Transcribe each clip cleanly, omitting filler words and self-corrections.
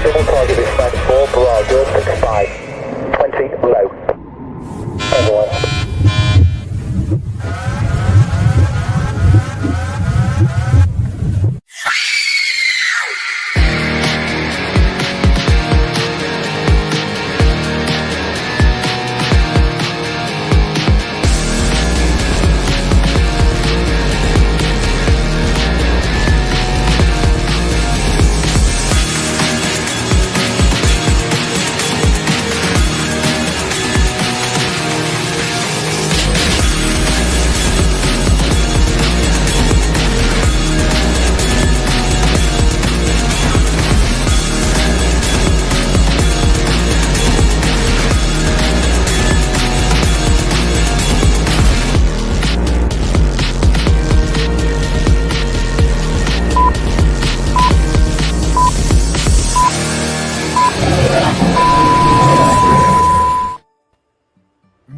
Civil target dispatch 4, Barrage, 65. 20 low. Everyone.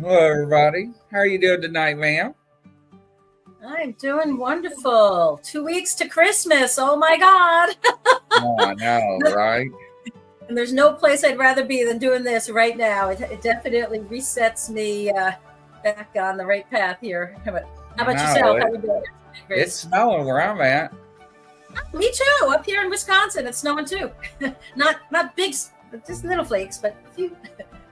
Hello, everybody. How are you doing tonight, ma'am? I'm doing wonderful. 2 weeks to Christmas. Oh, my God. Oh, I know, right? And there's no place I'd rather be than doing this right now. It definitely resets me back on the right path here. How about yourself? How are you doing? It's snowing where I'm at. Oh, me too. Up here in Wisconsin, it's snowing too. not big, just little flakes, but a few.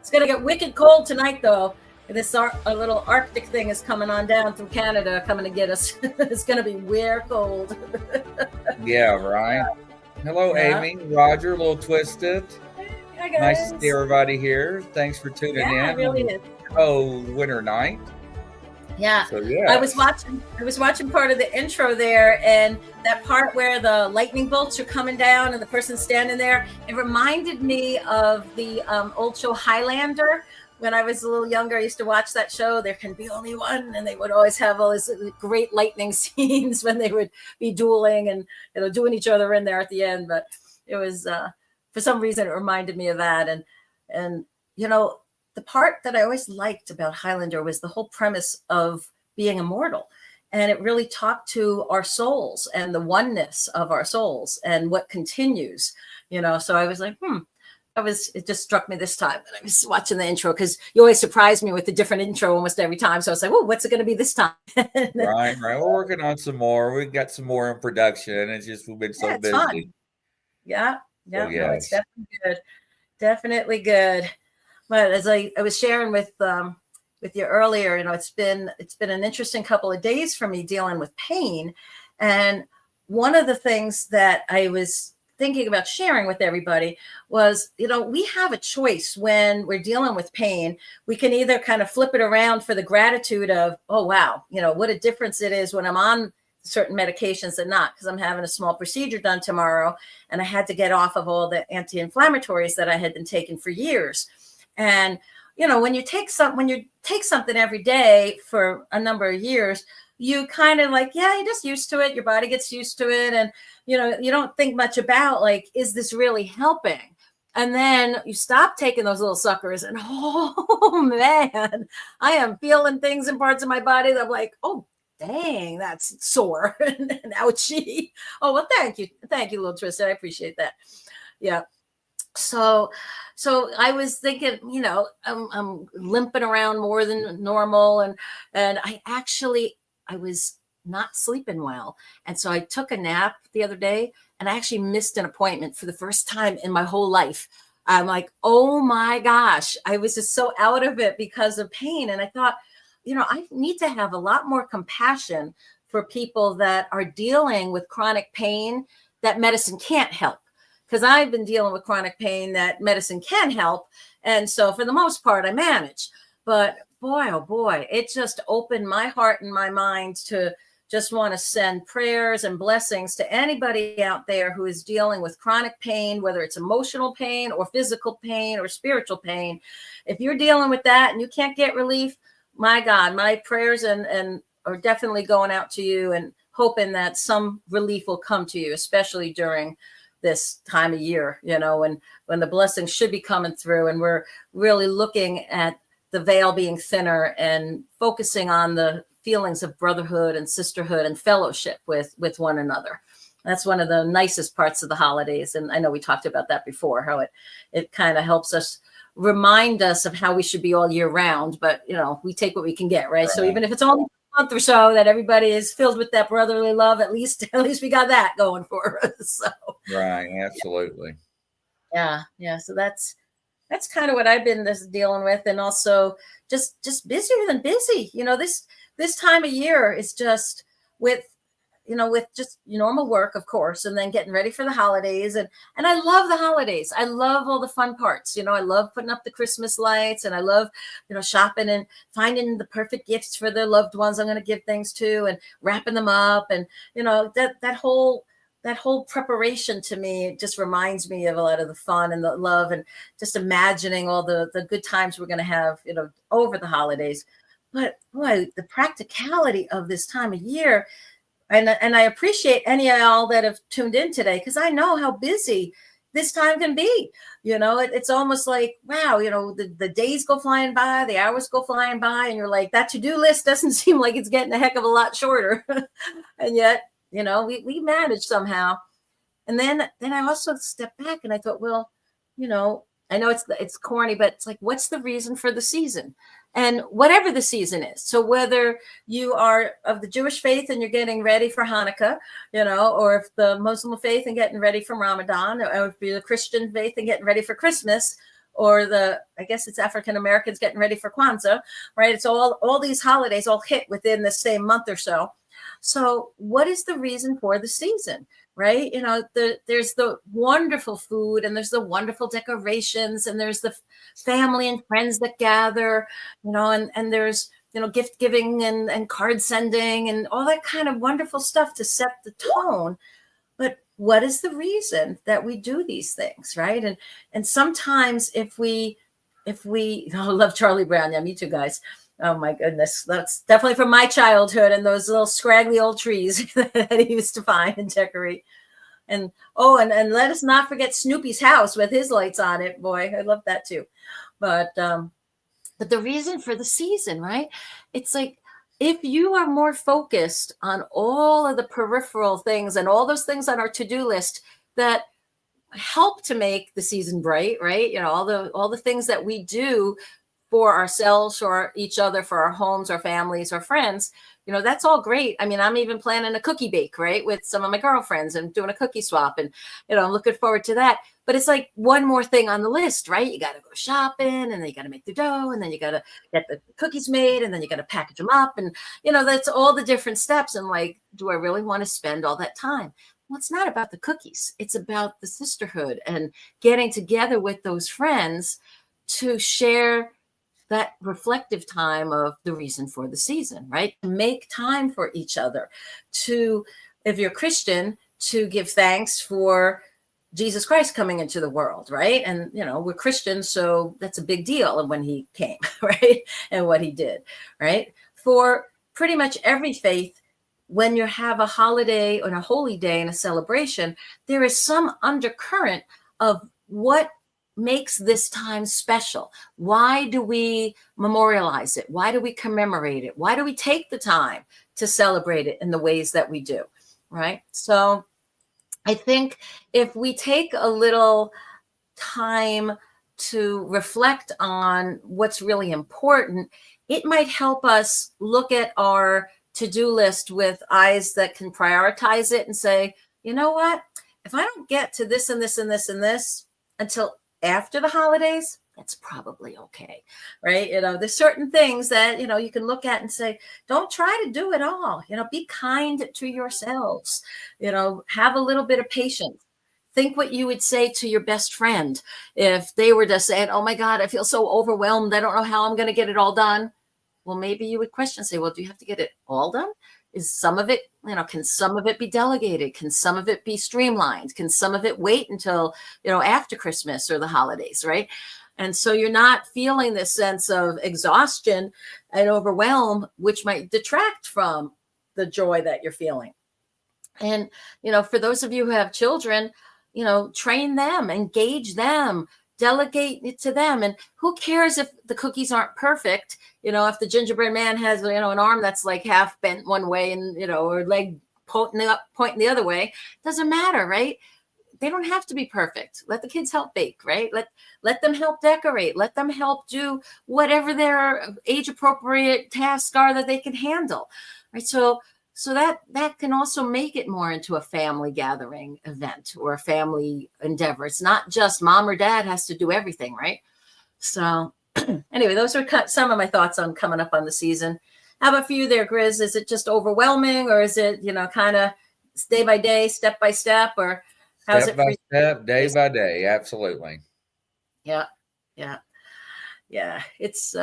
It's going to get wicked cold tonight, though. This a little Arctic thing is coming on down through Canada, coming to get us. It's going to be weird cold. Yeah, right. Hello, Yeah. Amy, Roger, a little twisted. Hi, guys. Nice to see everybody here. Thanks for tuning in. Yeah, it really is. Oh, winter night. Yeah. So yeah, I was watching part of the intro there, and that part where the lightning bolts are coming down and the person's standing there. It reminded me of the old show Highlander. When I was a little younger, I used to watch that show. There can be only one, and they would always have all these great lightning scenes when they would be dueling and doing each other in there at the end. But it was for some reason it reminded me of that, and the part that I always liked about Highlander was the whole premise of being immortal, and it really talked to our souls and the oneness of our souls and what continues. So I was like, it just struck me this time that I was watching the intro, because you always surprise me with a different intro almost every time. So I was like, what's it going to be this time? right. We're working on some more. We've got some more in production. It's just we've been so busy. Fun. Yeah. So, No, it's definitely good. Definitely good. But as I was sharing with you earlier, it's been an interesting couple of days for me dealing with pain. And one of the things that I was thinking about sharing with everybody was, we have a choice when we're dealing with pain. We can either kind of flip it around for the gratitude of, oh, wow, what a difference it is when I'm on certain medications than not, because I'm having a small procedure done tomorrow, and I had to get off of all the anti-inflammatories that I had been taking for years. And, when you take something every day for a number of years, you kind of you're just used to it. Your body gets used to it. And, you don't think much about is this really helping? And then you stop taking those little suckers and, oh man, I am feeling things in parts of my body that I'm like, oh, dang, that's sore and ouchy. Oh, well, thank you, little Tristan. I appreciate that. Yeah. So I was thinking, I'm limping around more than normal, and I was not sleeping well. And so I took a nap the other day, and I actually missed an appointment for the first time in my whole life. I'm like, oh my gosh, I was just so out of it because of pain. And I thought, I need to have a lot more compassion for people that are dealing with chronic pain that medicine can't help. Because I've been dealing with chronic pain that medicine can help. And so for the most part, I manage. But boy, oh boy, it just opened my heart and my mind to just want to send prayers and blessings to anybody out there who is dealing with chronic pain, whether it's emotional pain or physical pain or spiritual pain. If you're dealing with that and you can't get relief, my God, my prayers and are definitely going out to you, and hoping that some relief will come to you, especially during this time of year, when the blessings should be coming through, and we're really looking at the veil being thinner and focusing on the feelings of brotherhood and sisterhood and fellowship with one another. That's one of the nicest parts of the holidays. And I know we talked about that before, how it kind of helps us remind us of how we should be all year round. But, we take what we can get, right? So even if it's only a month or so that everybody is filled with that brotherly love, at least we got that going for us. So Right. Absolutely. yeah. So that's kind of what I've been dealing with. And also just busier than busy. This time of year is just with just normal work, of course, and then getting ready for the holidays. And I love the holidays. I love all the fun parts. I love putting up the Christmas lights, and I love, shopping and finding the perfect gifts for the loved ones I'm going to give things to, and wrapping them up. And, that whole preparation to me just reminds me of a lot of the fun and the love, and just imagining all the good times we're going to have, over the holidays. But boy, the practicality of this time of year, and I appreciate any of y'all that have tuned in today, because I know how busy this time can be. It's almost like, wow, the days go flying by, the hours go flying by, and you're like, that to-do list doesn't seem like it's getting a heck of a lot shorter. And yet, we manage somehow. And then I also stepped back and I thought, well, I know it's corny, but it's like, what's the reason for the season? And whatever the season is. So whether you are of the Jewish faith and you're getting ready for Hanukkah, or if the Muslim faith and getting ready for Ramadan, or if you're the Christian faith and getting ready for Christmas, or I guess it's African Americans getting ready for Kwanzaa, right? It's all these holidays all hit within the same month or so. So what is the reason for the season, right? There's the wonderful food, and there's the wonderful decorations, and there's the family and friends that gather, and there's, gift giving and card sending and all that kind of wonderful stuff to set the tone. But what is the reason that we do these things, right? And sometimes if we I love Charlie Brown. Yeah, me too, guys. Oh my goodness. That's definitely from my childhood, and those little scraggly old trees that he used to find and decorate. And let us not forget Snoopy's house with his lights on it. Boy, I love that too. But the reason for the season, right? It's like, if you are more focused on all of the peripheral things and all those things on our to-do list that help to make the season bright, right? All the things that we do for ourselves, for each other, for our homes, our families, our friends, that's all great. I mean, I'm even planning a cookie bake, right, with some of my girlfriends, and doing a cookie swap, and, I'm looking forward to that. But it's like one more thing on the list, right? You got to go shopping, and then you got to make the dough, and then you got to get the cookies made, and then you got to package them up. And, that's all the different steps. And like, do I really want to spend all that time? Well, it's not about the cookies. It's about the sisterhood and getting together with those friends to share that reflective time of the reason for the season, right? To make time for each other, to, if you're Christian, to give thanks for Jesus Christ coming into the world, right? And, we're Christians, so that's a big deal when he came, right? And what he did, right? For pretty much every faith, when you have a holiday or a holy day and a celebration, there is some undercurrent of what makes this time special. Why do we memorialize it? Why do we commemorate it? Why do we take the time to celebrate it in the ways that we do, right? So I think if we take a little time to reflect on what's really important, it might help us look at our to-do list with eyes that can prioritize it and say, you know what? If I don't get to this and this and this and this until after the holidays, that's probably okay, right? There's certain things that, you can look at and say, don't try to do it all. Be kind to yourselves, have a little bit of patience. Think what you would say to your best friend if they were just saying, oh my God, I feel so overwhelmed. I don't know how I'm going to get it all done. Well, maybe you would question, say, well, do you have to get it all done? Is some of it, can some of it be delegated? Can some of it be streamlined? Can some of it wait until, after Christmas or the holidays, right? And so you're not feeling this sense of exhaustion and overwhelm, which might detract from the joy that you're feeling. And, for those of you who have children, train them, engage them, delegate it to them. And who cares if the cookies aren't perfect? If the gingerbread man has, an arm that's like half bent one way and, or leg pointing the other way. Doesn't matter, right? They don't have to be perfect. Let the kids help bake, right? Let them help decorate. Let them help do whatever their age appropriate tasks are that they can handle, right? So that can also make it more into a family gathering event or a family endeavor. It's not just mom or dad has to do everything, right? So anyway, those are some of my thoughts on coming up on the season. How about for you there, Grizz? Is it just overwhelming, or is it, kind of day by day, step by step, or how's Step it by for step, day by day. Absolutely. Yeah. It's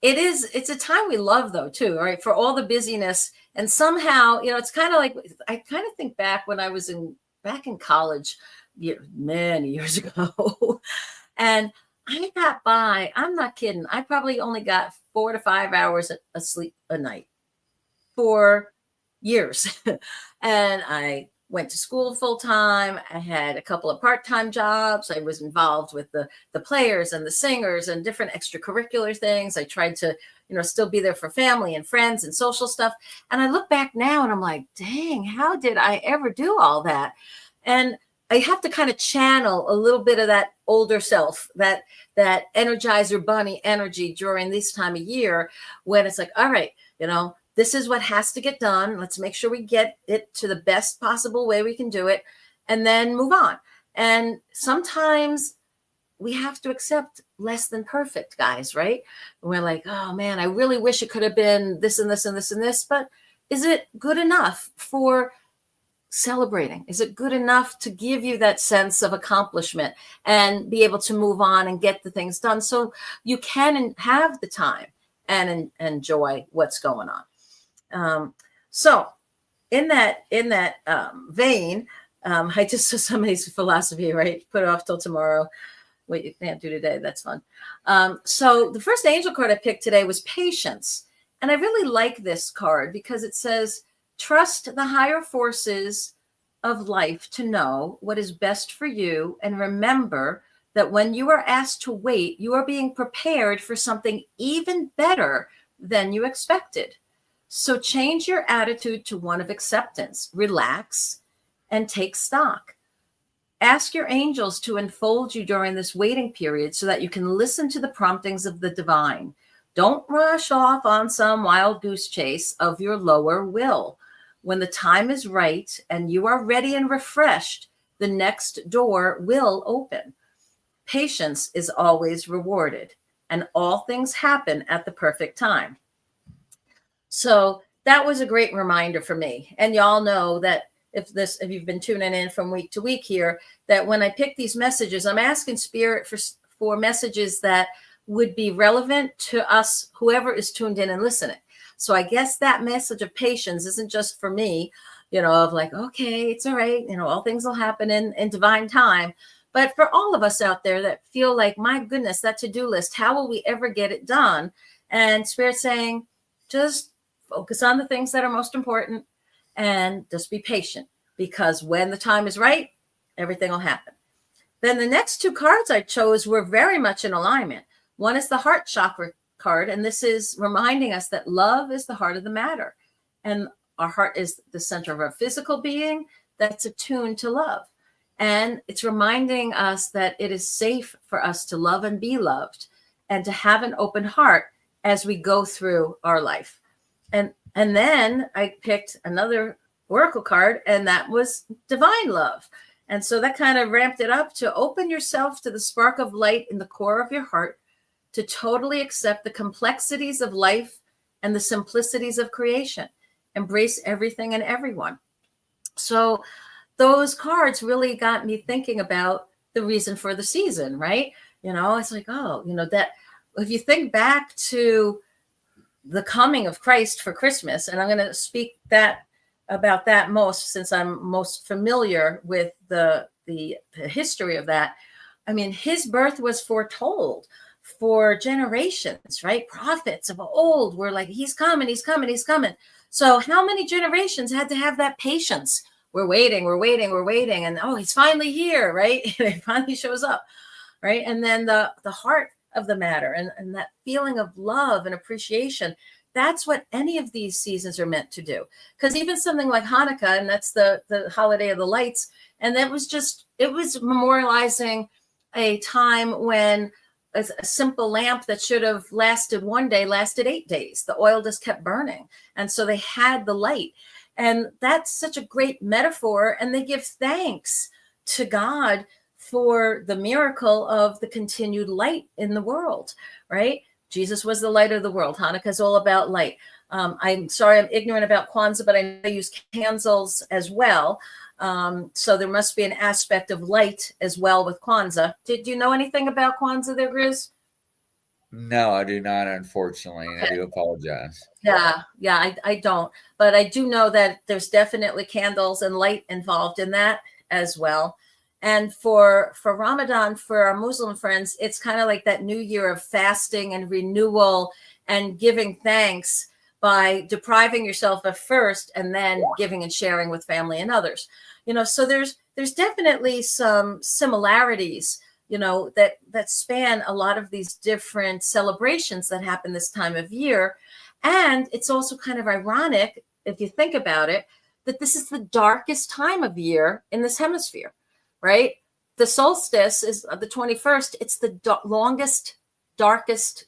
it's a time we love though too, right? For all the busyness, and somehow, it's kind of like, I kind of think back when I was back in college many years ago, and I got by. I'm not kidding. I probably only got 4 to 5 hours of sleep a night for years. And I went to school full time. I had a couple of part-time jobs. I was involved with the players and the singers and different extracurricular things. I tried to, still be there for family and friends and social stuff. And I look back now and I'm like, dang, how did I ever do all that? And I have to kind of channel a little bit of that older self, that Energizer Bunny energy during this time of year, when it's like, all right, this is what has to get done. Let's make sure we get it to the best possible way we can do it, and then move on. And sometimes we have to accept less than perfect, guys, right? And we're like, oh man, I really wish it could have been this and this and this and this, but is it good enough for celebrating? Is it good enough to give you that sense of accomplishment and be able to move on and get the things done so you can have the time and enjoy what's going on? So in that vein, I just saw somebody's philosophy, right? Put it off till tomorrow. What you can't do today, that's fun. So the first angel card I picked today was patience. And I really like this card because it says, trust the higher forces of life to know what is best for you. And remember that when you are asked to wait, you are being prepared for something even better than you expected. So change your attitude to one of acceptance, relax, and take stock. Ask your angels to enfold you during this waiting period so that you can listen to the promptings of the divine. Don't rush off on some wild goose chase of your lower will. When the time is right and you are ready and refreshed, the next door will open. Patience is always rewarded, and all things happen at the perfect time. So that was a great reminder for me. And y'all know that if you've been tuning in from week to week here, that when I pick these messages, I'm asking Spirit for messages that would be relevant to us, whoever is tuned in and listening. So I guess that message of patience isn't just for me, of like, okay, it's all right. All things will happen in divine time. But for all of us out there that feel like, my goodness, that to-do list, how will we ever get it done? And Spirit saying, just focus on the things that are most important and just be patient, because when the time is right, everything will happen. Then the next two cards I chose were very much in alignment. One is the heart chakra card, and this is reminding us that love is the heart of the matter. And our heart is the center of our physical being that's attuned to love. And it's reminding us that it is safe for us to love and be loved, and to have an open heart as we go through our life. And then I picked another oracle card, and that was divine love. And so that kind of ramped it up to open yourself to the spark of light in the core of your heart, to totally accept the complexities of life and the simplicities of creation. Embrace everything and everyone. So those cards really got me thinking about the reason for the season, right? It's like, that if you think back to the coming of Christ for Christmas, and I'm going to speak about that most, since I'm most familiar with the history of that. I mean, his birth was foretold for generations, right? Prophets of old were like, he's coming, he's coming, he's coming. So how many generations had to have that patience? We're waiting, and he's finally here, right? He finally shows up, right? And then the heart of the matter, and that feeling of love and appreciation, that's what any of these seasons are meant to do. Because even something like Hanukkah, and that's the holiday of the lights, and it was memorializing a time when a simple lamp that should have lasted one day lasted 8 days. The oil just kept burning. And so they had the light. And that's such a great metaphor. And they give thanks to God for the miracle of the continued light in the world, right? Jesus was the light of the world. Hanukkah is all about light. I'm sorry, I'm ignorant about Kwanzaa, but I use candles as well. So there must be an aspect of light as well with Kwanzaa. Did you know anything about Kwanzaa there, Grizz? No, I do not, unfortunately. And I do apologize. Yeah, I don't. But I do know that there's definitely candles and light involved in that as well. And for Ramadan, for our Muslim friends, it's kind of like that new year of fasting and renewal and giving thanks by depriving yourself at first and then giving and sharing with family and others. So there's definitely some similarities, that span a lot of these different celebrations that happen this time of year. And it's also kind of ironic, if you think about it, that this is the darkest time of year in this hemisphere, right? The solstice is the 21st. It's the longest, darkest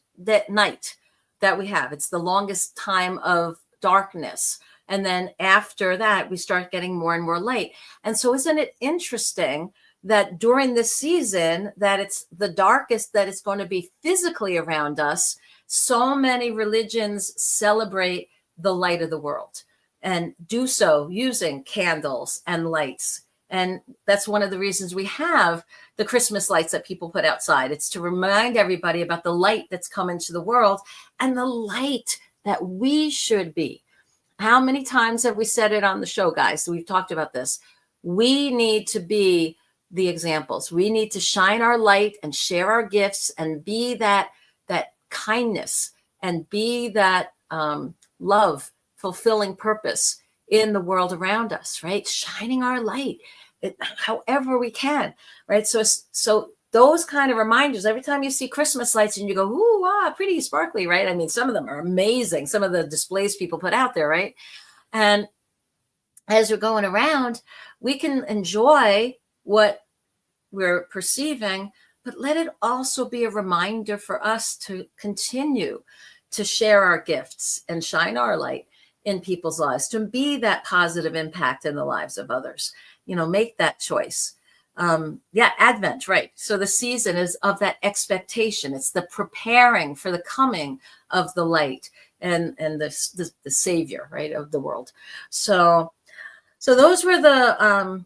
night that we have. It's the longest time of darkness. And then after that, we start getting more and more light. And so isn't it interesting that during this season that it's the darkest that it's going to be physically around us, so many religions celebrate the light of the world and do so using candles and lights. And that's one of the reasons we have the Christmas lights that people put outside. It's to remind everybody about the light that's come into the world and the light that we should be. How many times have we said it on the show, guys? So we've talked about this. We need to be the examples. We need to shine our light and share our gifts and be that kindness and be that love, fulfilling purpose in the world around us, right? Shining our light however we can, right? So those kind of reminders, every time you see Christmas lights and you go, ooh, wow, pretty sparkly, right? I mean, some of them are amazing. Some of the displays people put out there, right? And as we're going around, we can enjoy what we're perceiving, but let it also be a reminder for us to continue to share our gifts and shine our light in people's lives, to be that positive impact in the lives of others. Make that choice. Advent, right? So the season is of that expectation. It's the preparing for the coming of the light and the savior, right, of the world. So those were the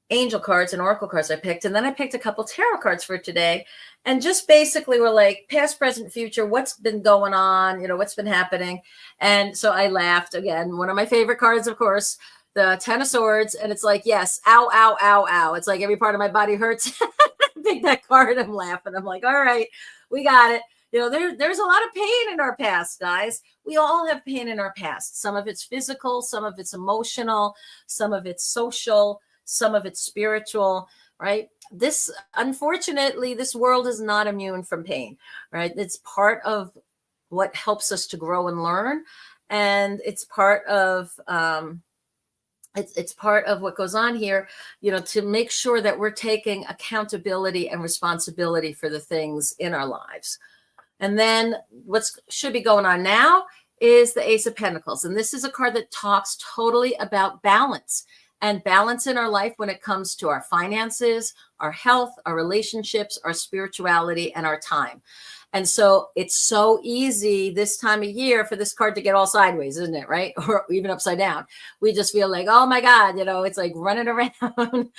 angel cards and oracle cards I picked. And then I picked a couple tarot cards for today. And just basically were like past, present, future, what's been going on, what's been happening. And so I laughed again. One of my favorite cards, of course, the 10 of Swords. And it's like, yes, ow, ow, ow, ow. It's like every part of my body hurts. I pick that card. I'm laughing. I'm like, all right, we got it. There's a lot of pain in our past, guys. We all have pain in our past. Some of it's physical, some of it's emotional, some of it's social, some of it's spiritual, right? Unfortunately, this world is not immune from pain, right? It's part of what helps us to grow and learn. And it's part of, it's part of what goes on here, to make sure that we're taking accountability and responsibility for the things in our lives. And then what should be going on now is the Ace of Pentacles. And this is a card that talks totally about balance and balance in our life when it comes to our finances, our health, our relationships, our spirituality, and our time. And so it's so easy this time of year for this card to get all sideways, isn't it? Right? Or even upside down. We just feel like, oh my God, it's like running around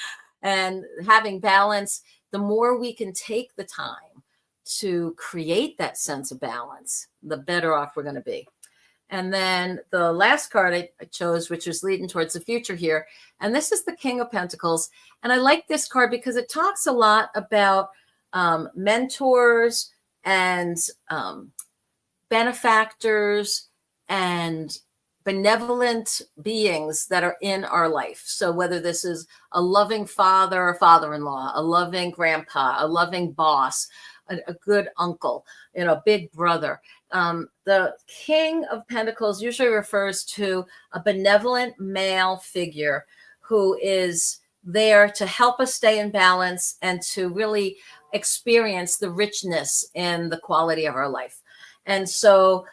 and having balance. The more we can take the time to create that sense of balance, the better off we're going to be. And then the last card I chose, which was leading towards the future here. And this is the King of Pentacles. And I like this card because it talks a lot about mentors and benefactors and benevolent beings that are in our life. So whether this is a loving father or father-in-law, a loving grandpa, a loving boss, a good uncle, big brother. The King of Pentacles usually refers to a benevolent male figure who is there to help us stay in balance and to really experience the richness in the quality of our life. And so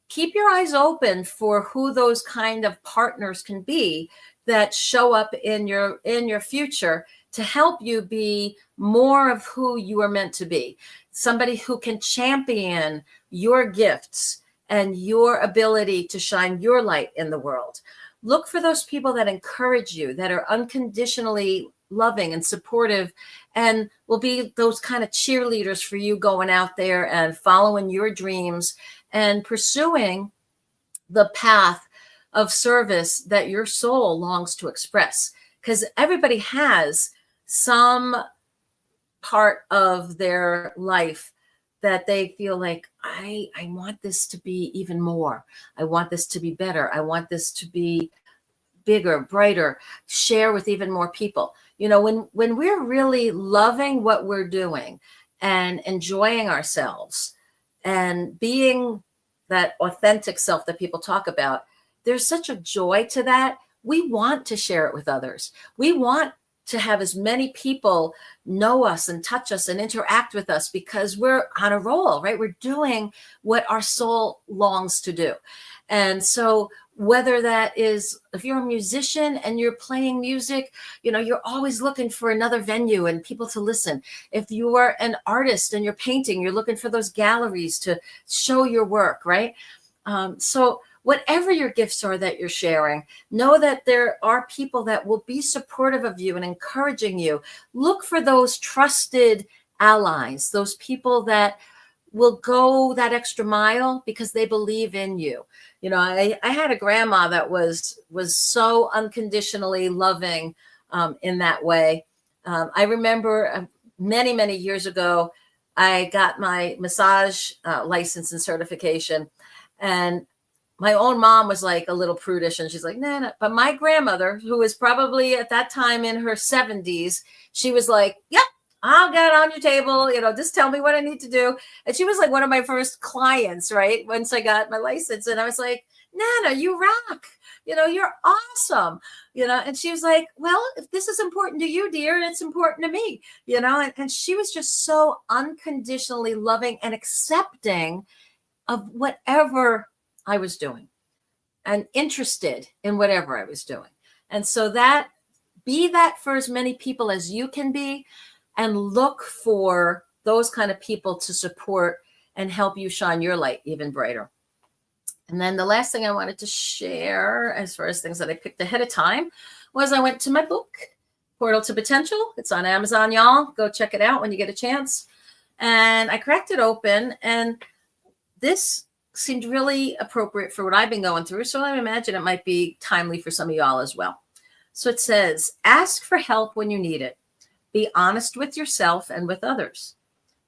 keep your eyes open for who those kind of partners can be that show up in your future to help you be more of who you are meant to be. Somebody who can champion your gifts and your ability to shine your light in the world. Look for those people that encourage you, that are unconditionally loving and supportive, and will be those kind of cheerleaders for you going out there and following your dreams and pursuing the path of service that your soul longs to express. Because everybody has some part of their life that they feel like, I want this to be even more. I want this to be better. I want this to be bigger, brighter, share with even more people. When we're really loving what we're doing and enjoying ourselves and being that authentic self that people talk about, there's such a joy to that. We want to share it with others. We want to have as many people know us and touch us and interact with us because we're on a roll, right? We're doing what our soul longs to do. And so whether that is, if you're a musician and you're playing music, you're always looking for another venue and people to listen. If you are an artist and you're painting, you're looking for those galleries to show your work, right? So whatever your gifts are that you're sharing, know that there are people that will be supportive of you and encouraging you. Look for those trusted allies, those people that will go that extra mile because they believe in you. I had a grandma that was so unconditionally loving in that way. I remember many, many years ago, I got my massage license and certification, and my own mom was like a little prudish and she's like, nah. But my grandmother, who was probably at that time in her 70s, she was like, yep, I'll get on your table, just tell me what I need to do. And she was like one of my first clients, right? Once I got my license, and I was like, Nana, you rock, you're awesome, and she was like, well, if this is important to you, dear, and it's important to me, and she was just so unconditionally loving and accepting of whatever I was doing and interested in whatever I was doing. And so be that for as many people as you can be, and look for those kind of people to support and help you shine your light even brighter. And then the last thing I wanted to share, as far as things that I picked ahead of time, was I went to my book, Portal to Potential. It's on Amazon, y'all. Go check it out when you get a chance. And I cracked it open, and this seemed really appropriate for what I've been going through. So I imagine it might be timely for some of y'all as well. So it says, ask for help when you need it. Be honest with yourself and with others.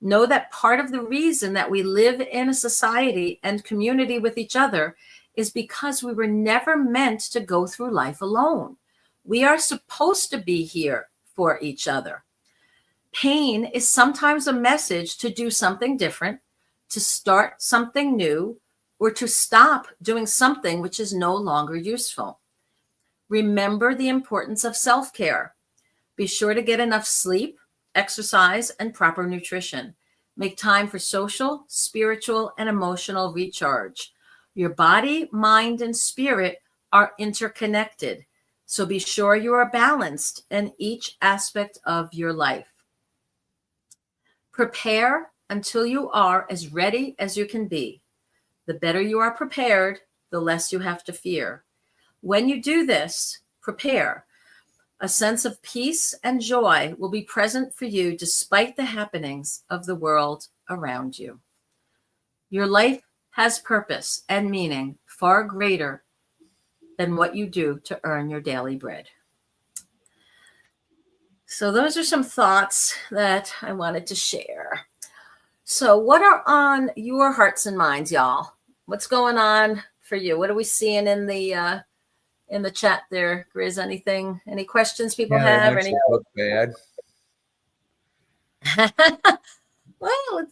Know that part of the reason that we live in a society and community with each other is because we were never meant to go through life alone. We are supposed to be here for each other. Pain is sometimes a message to do something different, to start something new, or to stop doing something which is no longer useful. Remember the importance of self-care. Be sure to get enough sleep, exercise, and proper nutrition. Make time for social, spiritual, and emotional recharge. Your body, mind, and spirit are interconnected, so be sure you are balanced in each aspect of your life. Prepare until you are as ready as you can be. The better you are prepared, the less you have to fear. When you do this, prepare. A sense of peace and joy will be present for you despite the happenings of the world around you. Your life has purpose and meaning far greater than what you do to earn your daily bread. So those are some thoughts that I wanted to share. So what are on your hearts and minds, y'all? What's going on for you? What are we seeing in the chat there, Grizz? Anything? Any questions people have? Look bad. Well,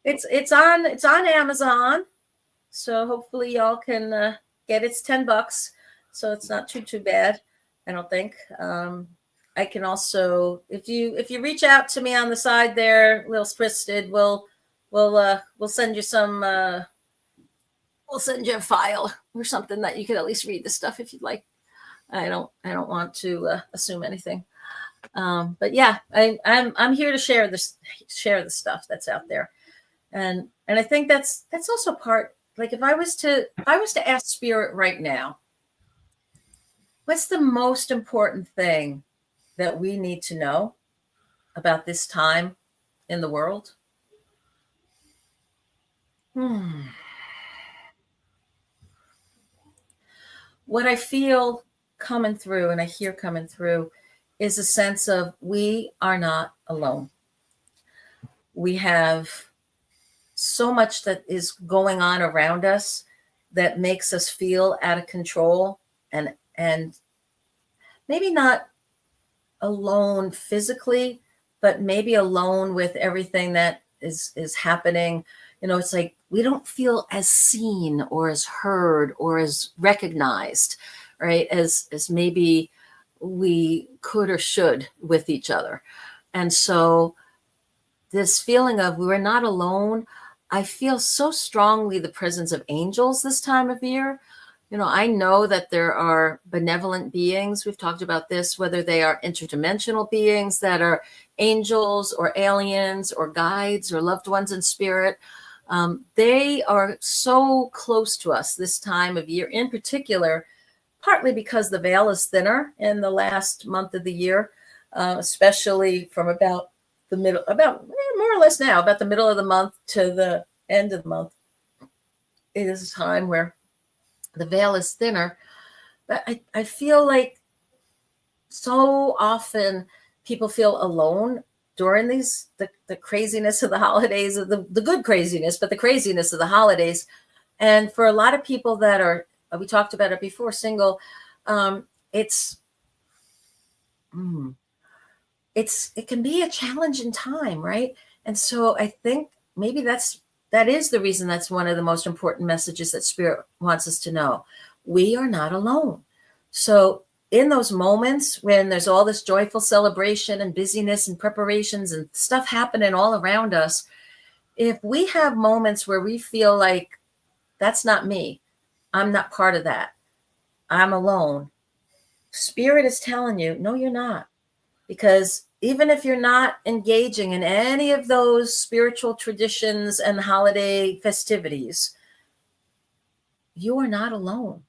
It's on Amazon. So hopefully y'all can get it's $10. So it's not too bad, I don't think. I can also, if you reach out to me on the side there, Lil Twisted, we'll send you some we'll send you a file or something that you could at least read the stuff if you'd like. I don't want to assume anything. But yeah, I'm here to share the stuff that's out there. And I think that's also part, like if I was to ask Spirit right now, what's the most important thing that we need to know about this time in the world? What I feel coming through and I hear coming through is a sense of we are not alone. We have so much that is going on around us that makes us feel out of control and maybe not alone physically, but maybe alone with everything that is happening. It's like we don't feel as seen or as heard or as recognized, right? As maybe we could or should with each other. And so this feeling of we're not alone, I feel so strongly the presence of angels this time of year. I know that there are benevolent beings. We've talked about this, whether they are interdimensional beings that are angels or aliens or guides or loved ones in spirit. They are so close to us this time of year in particular, partly because the veil is thinner in the last month of the year, especially from about the middle, more or less now, about the middle of the month to the end of the month. It is a time where the veil is thinner. But I feel like so often people feel alone during the craziness of the holidays, the good craziness, but the craziness of the holidays. And for a lot of people that are, we talked about it before, single, it can be a challenging time, right? And so I think maybe that is the reason that's one of the most important messages that Spirit wants us to know. We are not alone. So in those moments when there's all this joyful celebration and busyness and preparations and stuff happening all around us, if we have moments where we feel like that's not me, I'm not part of that, I'm alone, Spirit is telling you, no, you're not. Because even if you're not engaging in any of those spiritual traditions and holiday festivities, you are not alone.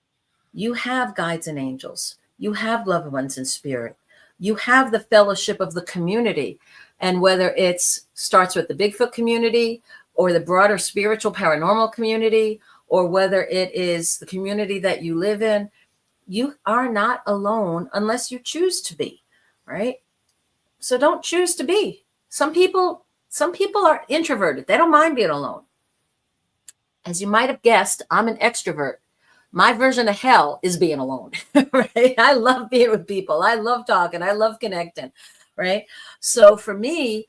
You have guides and angels. You have loved ones in spirit. You have the fellowship of the community. And whether it starts with the Bigfoot community or the broader spiritual paranormal community, or whether it is the community that you live in, you are not alone unless you choose to be, right? So don't choose to be. Some people are introverted. They don't mind being alone. As you might have guessed, I'm an extrovert. My version of hell is being alone, right? I love being with people. I love talking. I love connecting, right? So for me,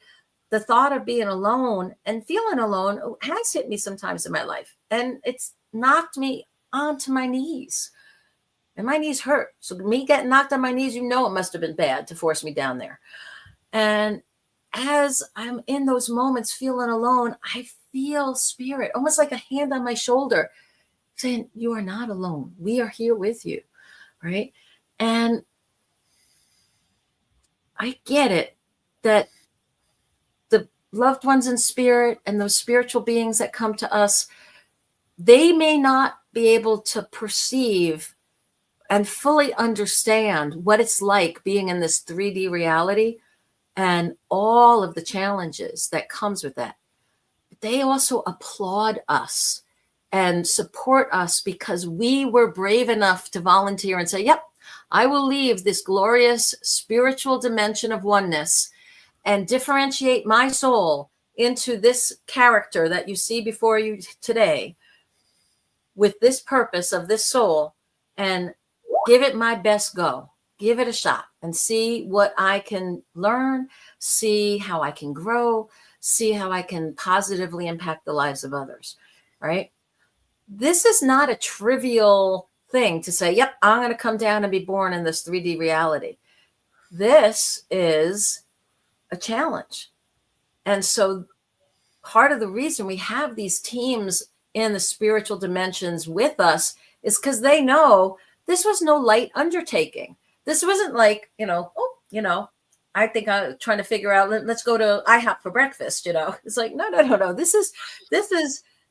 the thought of being alone and feeling alone has hit me sometimes in my life. And it's knocked me onto my knees. And my knees hurt. So me getting knocked on my knees, it must have been bad to force me down there. And as I'm in those moments feeling alone, I feel Spirit, almost like a hand on my shoulder, saying, you are not alone. We are here with you, right? And I get it that the loved ones in spirit and those spiritual beings that come to us, they may not be able to perceive and fully understand what it's like being in this 3D reality and all of the challenges that comes with that. But they also applaud us and support us because we were brave enough to volunteer and say, yep, I will leave this glorious spiritual dimension of oneness and differentiate my soul into this character that you see before you today with this purpose of this soul and give it my best go. Give it a shot and see what I can learn, see how I can grow, see how I can positively impact the lives of others, right? This is not a trivial thing to say, yep, I'm going to come down and be born in this 3D reality. This is a challenge. And so part of the reason we have these teams in the spiritual dimensions with us is because they know this was no light undertaking. This wasn't like, I think I'm trying to figure out, let's go to IHOP for breakfast, It's like, no.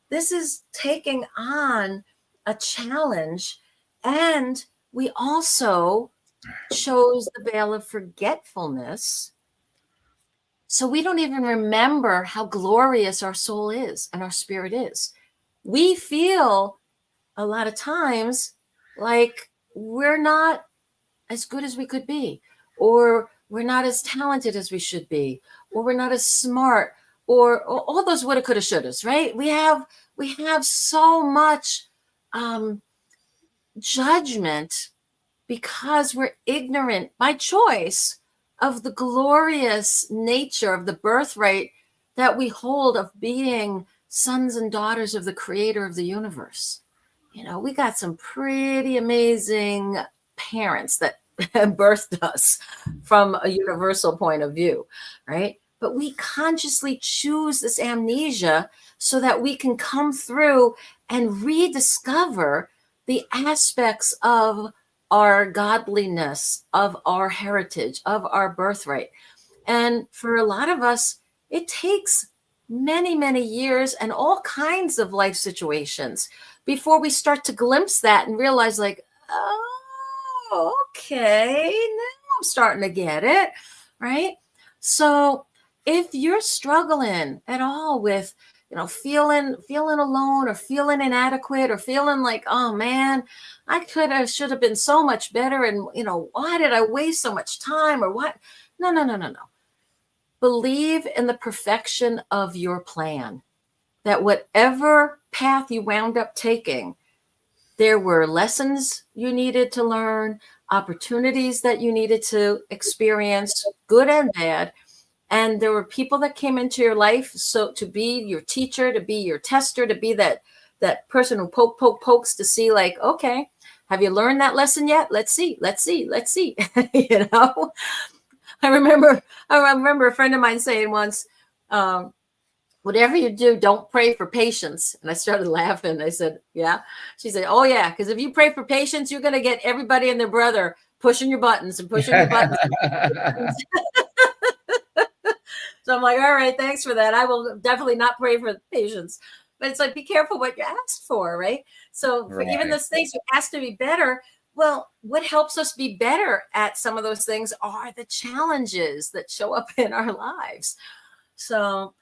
This is taking on a challenge. And we also chose the veil of forgetfulness. So we don't even remember how glorious our soul is and our spirit is. We feel a lot of times like we're not as good as we could be, or we're not as talented as we should be, or we're not as smart, or all those woulda, coulda, shouldas, right? We have so much judgment because we're ignorant by choice of the glorious nature of the birthright that we hold of being sons and daughters of the creator of the universe. We got some pretty amazing parents that birthed us from a universal point of view, right? But we consciously choose this amnesia so that we can come through and rediscover the aspects of our godliness, of our heritage, of our birthright. And for a lot of us, it takes many, many years and all kinds of life situations before we start to glimpse that and realize like, oh, okay, now I'm starting to get it, right? So if you're struggling at all with, feeling alone or feeling inadequate or feeling like, oh man, should have been so much better. And, why did I waste so much time or what? No. Believe in the perfection of your plan, that whatever path you wound up taking, there were lessons you needed to learn, opportunities that you needed to experience, good and bad. And there were people that came into your life. So to be your teacher, to be your tester, to be that person who pokes to see like, okay, have you learned that lesson yet? Let's see. I remember a friend of mine saying once, whatever you do, don't pray for patience. And I started laughing. I said, yeah. She said, oh yeah. Because if you pray for patience, you're going to get everybody and their brother pushing your buttons. So I'm like, all right, thanks for that. I will definitely not pray for patience. But it's like, be careful what you ask for, right? So for even those things you ask to be better, well, what helps us be better at some of those things are the challenges that show up in our lives. So,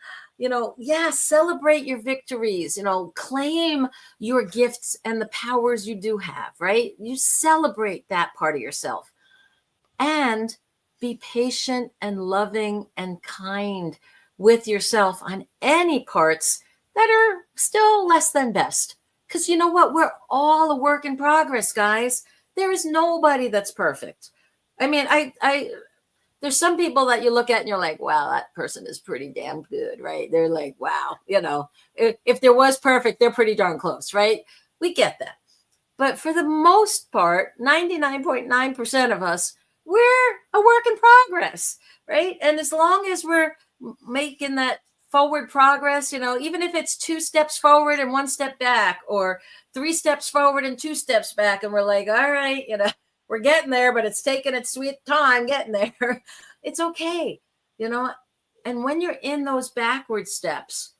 celebrate your victories, claim your gifts and the powers you do have, right? You celebrate that part of yourself. And be patient and loving and kind with yourself on any parts that are still less than best. Because you know what? We're all a work in progress, guys. There is nobody that's perfect. I mean, there's some people that you look at and you're like, wow, that person is pretty damn good, right? They're like, wow, if there was perfect, they're pretty darn close, right? We get that. But for the most part, 99.9% of us, we're a work in progress, right? And as long as we're making that forward progress, even if it's 2 steps forward and 1 step back, or 3 steps forward and 2 steps back, and we're like, all right, we're getting there, but it's taking its sweet time getting there. It's okay, And when you're in those backward steps,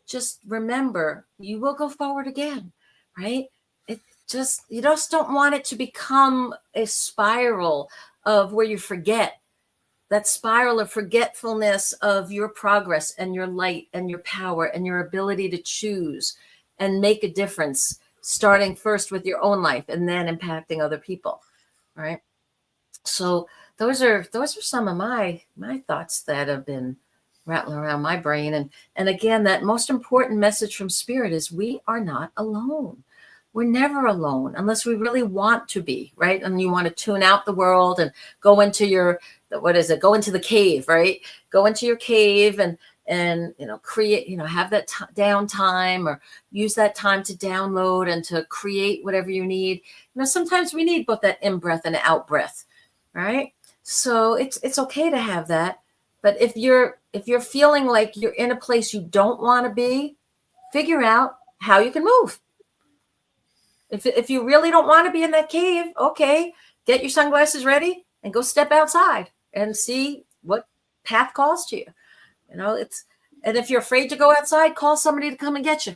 just remember, you will go forward again, right? You just don't want it to become a spiral of where you forget, that spiral of forgetfulness of your progress and your light and your power and your ability to choose and make a difference, starting first with your own life and then impacting other people. Right. So those are some of my thoughts that have been rattling around my brain. And again, that most important message from Spirit is we are not alone. We're never alone unless we really want to be, right? And you want to tune out the world and go into go into the cave, right? Go into your cave and and, create, have that downtime, or use that time to download and to create whatever you need. Sometimes we need both that in-breath and out breath, right? So it's okay to have that. But if you're feeling like you're in a place you don't want to be, figure out how you can move. If you really don't want to be in that cave, okay, get your sunglasses ready and go step outside and see what path calls to you. And if you're afraid to go outside, call somebody to come and get you.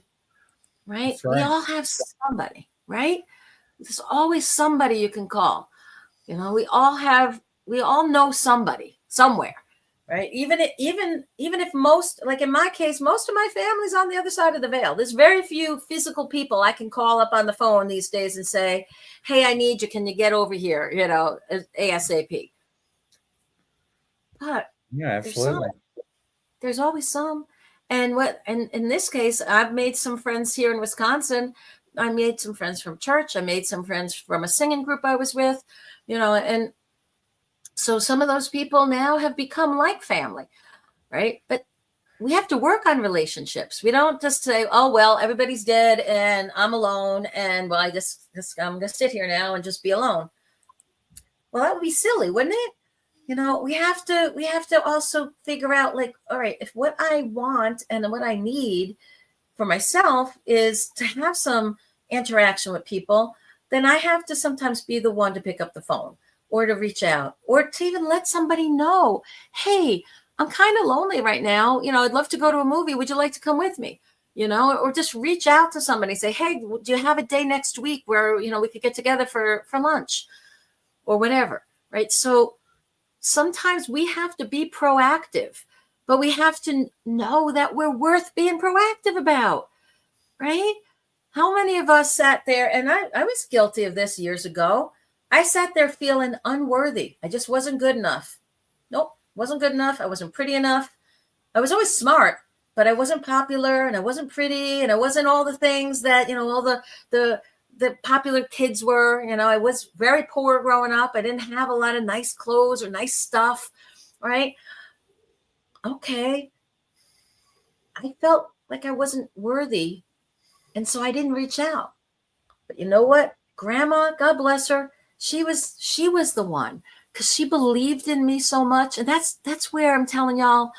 Right? We all have somebody, right? There's always somebody you can call. We all know somebody somewhere, right? Even if most, like in my case, most of my family's on the other side of the veil. There's very few physical people I can call up on the phone these days and say, hey, I need you. Can you get over here? ASAP. But yeah, absolutely. There's always some. And in this case, I've made some friends here in Wisconsin. I made some friends from church. I made some friends from a singing group I was with, and so some of those people now have become like family, right? But we have to work on relationships. We don't just say, oh, well, everybody's dead and I'm alone. And well, I guess I'm going to sit here now and just be alone. Well, that would be silly, wouldn't it? We have to also figure out, like, all right, if what I want and what I need for myself is to have some interaction with people, then I have to sometimes be the one to pick up the phone or to reach out or to even let somebody know, hey, I'm kind of lonely right now. I'd love to go to a movie. Would you like to come with me? Or just reach out to somebody, say, hey, do you have a day next week where, we could get together for lunch or whatever, right? So sometimes we have to be proactive, but we have to know that we're worth being proactive about, right? How many of us sat there, and I was guilty of this years ago. I sat there feeling unworthy. I just wasn't good enough. Nope, wasn't good enough. I wasn't pretty enough. I was always smart, but I wasn't popular, and I wasn't pretty, and I wasn't all the things that, all the popular kids were. I was very poor growing up. I didn't have a lot of nice clothes or nice stuff, right? Okay. I felt like I wasn't worthy, and so I didn't reach out. But you know what? Grandma, God bless her, she was the one, because she believed in me so much. And that's where I'm telling y'all,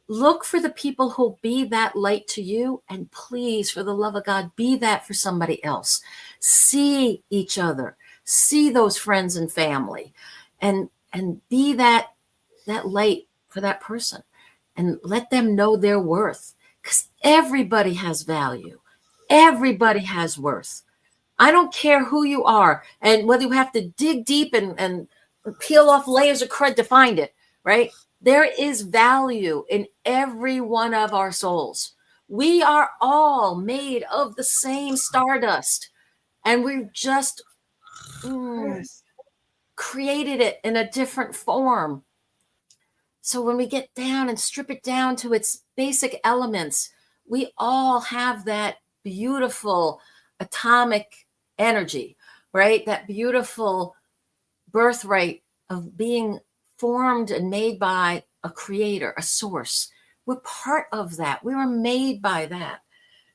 look for the people who'll be that light to you. And please, for the love of God, be that for somebody else. See each other, see those friends and family, and be that light for that person, and let them know their worth, because everybody has value. Everybody has worth. I don't care who you are, and whether you have to dig deep and peel off layers of crud to find it, right? There is value in every one of our souls. We are all made of the same stardust, and we've just created it in a different form. So when we get down and strip it down to its basic elements, we all have that beautiful atomic energy, right? That beautiful birthright of being formed and made by a creator, a source. We're part of that. We were made by that.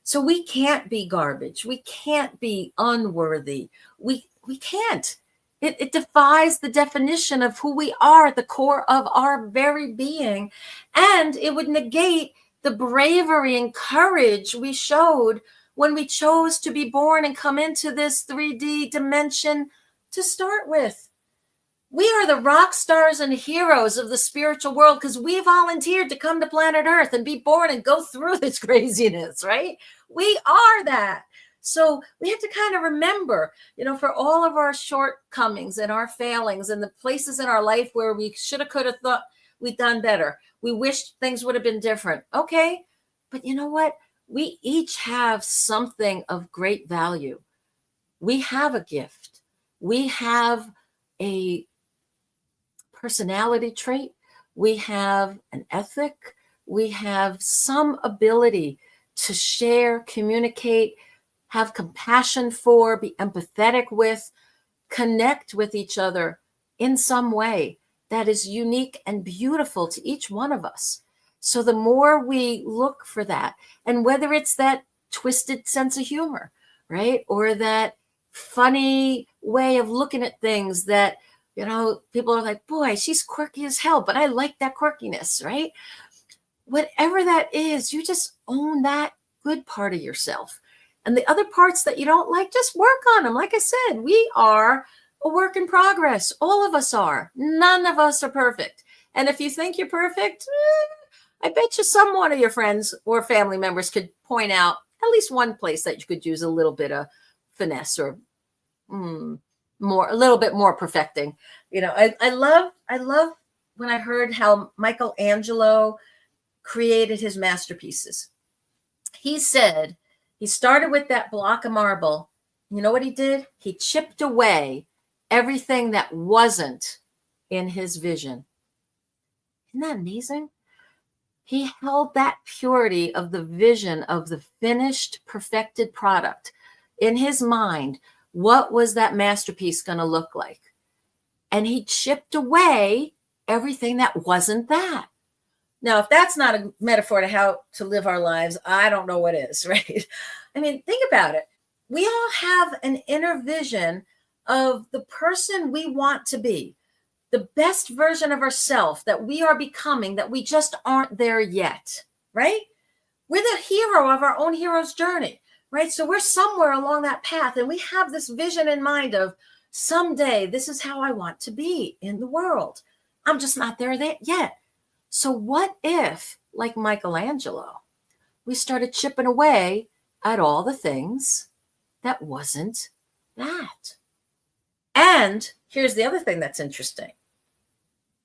So we can't be garbage. We can't be unworthy. We can't. It defies the definition of who we are at the core of our very being. And it would negate the bravery and courage we showed when we chose to be born and come into this 3D dimension to start with. We are the rock stars and heroes of the spiritual world because we volunteered to come to planet Earth and be born and go through this craziness, right? We are that. So we have to kind of remember, for all of our shortcomings and our failings and the places in our life where we should have, could have thought we'd done better. We wished things would have been different. Okay. But you know what? We each have something of great value. We have a gift. We have a personality trait. We have an ethic. We have some ability to share, communicate, have compassion for, be empathetic with, connect with each other in some way that is unique and beautiful to each one of us. So the more we look for that, and whether it's that twisted sense of humor, right? Or that funny way of looking at things that, people are like, boy, she's quirky as hell, but I like that quirkiness, right? Whatever that is, you just own that good part of yourself. And the other parts that you don't like, just work on them. Like I said, we are a work in progress. All of us are. None of us are perfect. And if you think you're perfect, I bet you some one of your friends or family members could point out at least one place that you could use a little bit of finesse or a little bit more perfecting. I love when I heard how Michelangelo created his masterpieces. He said he started with that block of marble. You know what he did? He chipped away everything that wasn't in his vision. Isn't that amazing? He held that purity of the vision of the finished, perfected product in his mind. What was that masterpiece going to look like? And he chipped away everything that wasn't that. Now, if that's not a metaphor to how to live our lives, I don't know what is, right? I mean, think about it. We all have an inner vision of the person we want to be, the best version of ourselves that we are becoming, that we just aren't there yet, right? We're the hero of our own hero's journey, right? So we're somewhere along that path, and we have this vision in mind of someday, this is how I want to be in the world. I'm just not there yet. So what if, like Michelangelo, we started chipping away at all the things that wasn't that? And here's the other thing that's interesting.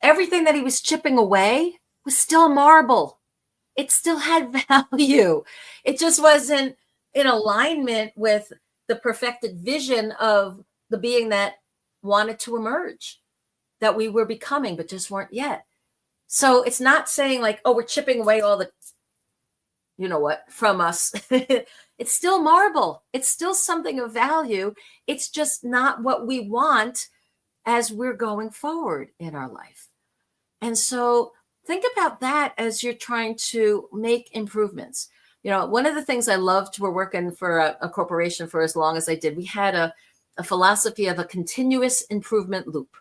Everything that he was chipping away was still marble. It still had value. It just wasn't in alignment with the perfected vision of the being that wanted to emerge, that we were becoming, but just weren't yet. So it's not saying like, oh, we're chipping away all the, from us. It's still marble. It's still something of value. It's just not what we want as we're going forward in our life. And so think about that as you're trying to make improvements. One of the things I loved, we're working for a corporation for as long as I did, we had a philosophy of a continuous improvement loop.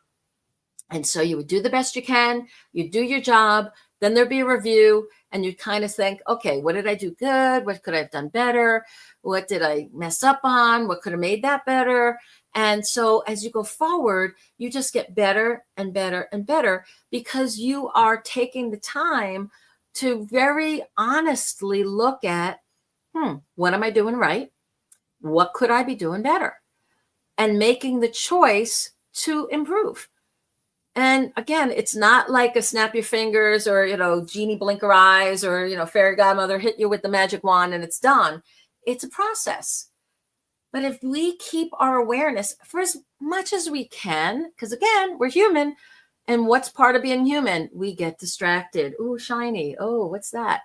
And so you would do the best you can, you do your job, then there'd be a review, and you'd kind of think, okay, what did I do good? What could I have done better? What did I mess up on? What could have made that better? And so as you go forward, you just get better and better and better because you are taking the time to very honestly look at, what am I doing right? What could I be doing better? And making the choice to improve. And again, it's not like a snap your fingers or, genie blink her eyes or, fairy godmother hit you with the magic wand and it's done. It's a process. But if we keep our awareness for as much as we can, because again, we're human. And what's part of being human? We get distracted. Oh, shiny. Oh, what's that?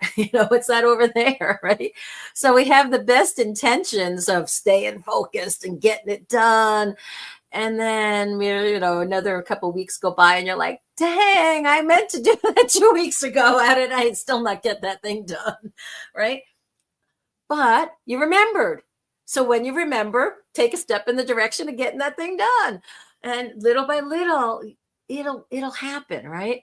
What's that over there? Right. So we have the best intentions of staying focused and getting it done. And then another couple of weeks go by and you're like, dang, I meant to do that 2 weeks ago. How did I still not get that thing done? Right. But you remembered. So when you remember, take a step in the direction of getting that thing done. And little by little, it'll happen, right?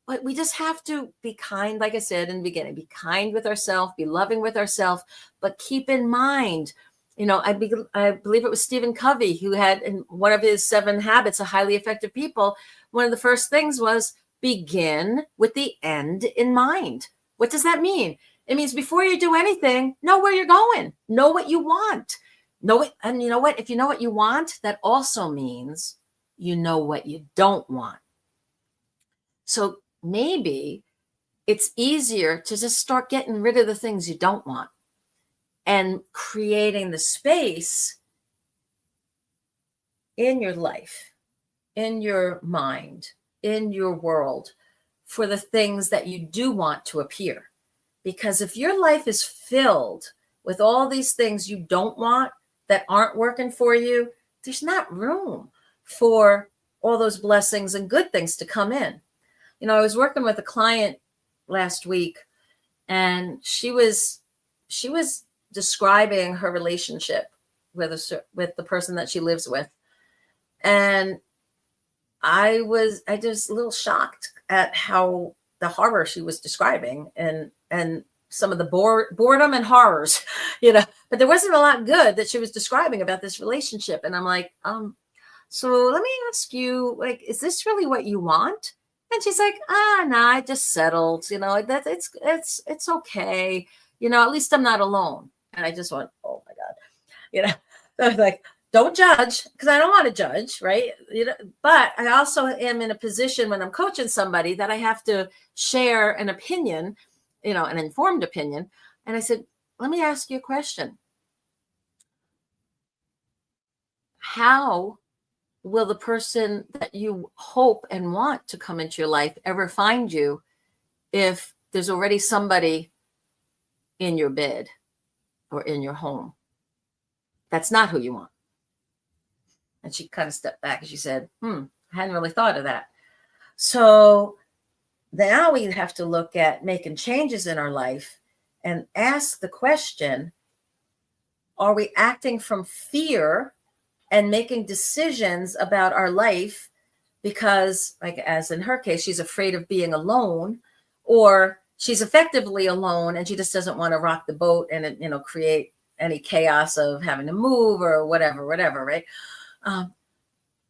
But we just have to be kind, like I said in the beginning, be kind with ourselves, be loving with ourselves, but keep in mind, I believe it was Stephen Covey who had in one of his 7 habits of highly effective people, one of the first things was begin with the end in mind. What does that mean? It means before you do anything, know where you're going, know what you want, know it. And you know what? If you know what you want, that also means you know what you don't want. So maybe it's easier to just start getting rid of the things you don't want and creating the space in your life, in your mind, in your world for the things that you do want to appear. Because if your life is filled with all these things you don't want that aren't working for you, there's not room for all those blessings and good things to come in. I was working with a client last week and she was describing her relationship with the person that she lives with, and I just a little shocked at how the horror she was describing, and some of the boredom and horrors, but there wasn't a lot good that she was describing about this relationship. And I'm like, so let me ask you, like, is this really what you want? And she's like, no, I just settled, that it's okay. At least I'm not alone. And I just went, oh my God, I was like, don't judge, because I don't want to judge, right? But I also am in a position when I'm coaching somebody that I have to share an opinion, an informed opinion. And I said, let me ask you a question. How will the person that you hope and want to come into your life ever find you if there's already somebody in your bed or in your home? That's not who you want. And she kind of stepped back and she said, I hadn't really thought of that. So now we have to look at making changes in our life and ask the question, are we acting from fear and making decisions about our life because, like, as in her case, she's afraid of being alone, or she's effectively alone and she just doesn't want to rock the boat and, create any chaos of having to move or whatever, right?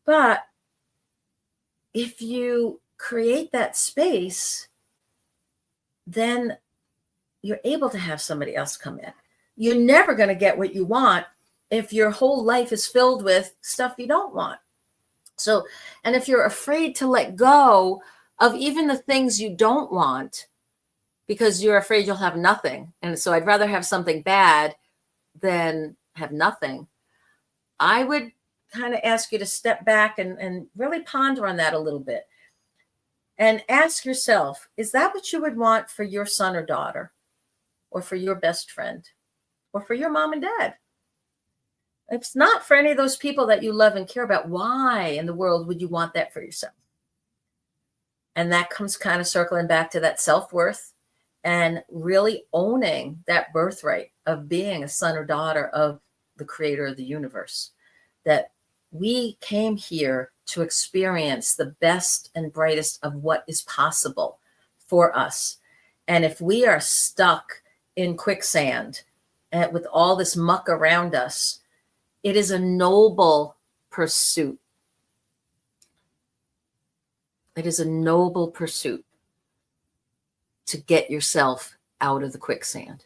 But if you create that space, then you're able to have somebody else come in. You're never going to get what you want if your whole life is filled with stuff you don't want. So, and if you're afraid to let go of even the things you don't want because you're afraid you'll have nothing, and so I'd rather have something bad than have nothing, I would kind of ask you to step back and really ponder on that a little bit and ask yourself, is that what you would want for your son or daughter, or for your best friend, or for your mom and dad? If it's not for any of those people that you love and care about, why in the world would you want that for yourself? And that comes kind of circling back to that self-worth and really owning that birthright of being a son or daughter of the creator of the universe, that we came here to experience the best and brightest of what is possible for us. And if we are stuck in quicksand with all this muck around us, it is a noble pursuit. It is a noble pursuit to get yourself out of the quicksand,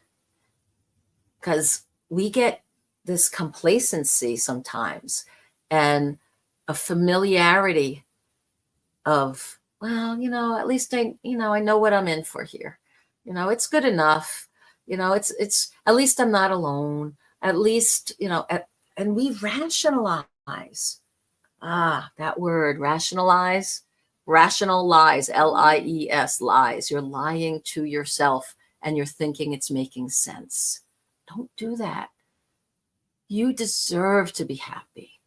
because we get this complacency sometimes and a familiarity of, well, at least I know what I'm in for here. It's good enough. It's at least I'm not alone. At least, and we rationalize. That word, rationalize, rational lies, lies, lies. You're lying to yourself and you're thinking it's making sense. Don't do that. You deserve to be happy.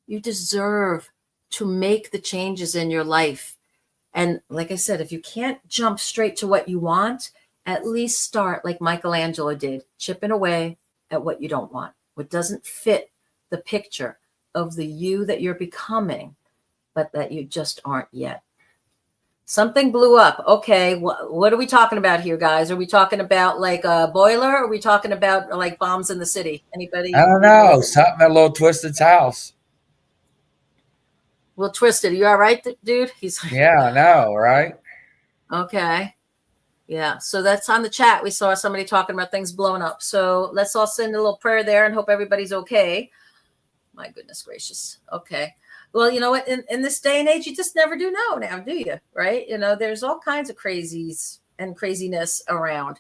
You deserve to make the changes in your life. And like I said, if you can't jump straight to what you want, at least start like Michelangelo did, chipping away at what you don't want, what doesn't fit the picture of the you that you're becoming, but that you just aren't yet. Something blew up. Okay, what are we talking about here, guys? Are we talking about like a boiler? Or are we talking about like bombs in the city? Anybody? I don't know. Something at Little Twisted's house. Well, Twisted, are you all right, dude? He's Yeah, I know, right? Okay. Yeah. So that's on the chat. We saw somebody talking about things blowing up. So let's all send a little prayer there and hope everybody's okay. My goodness gracious. Okay. Well, you know what? In this day and age, you just never do know now, do you? Right? There's all kinds of crazies and craziness around.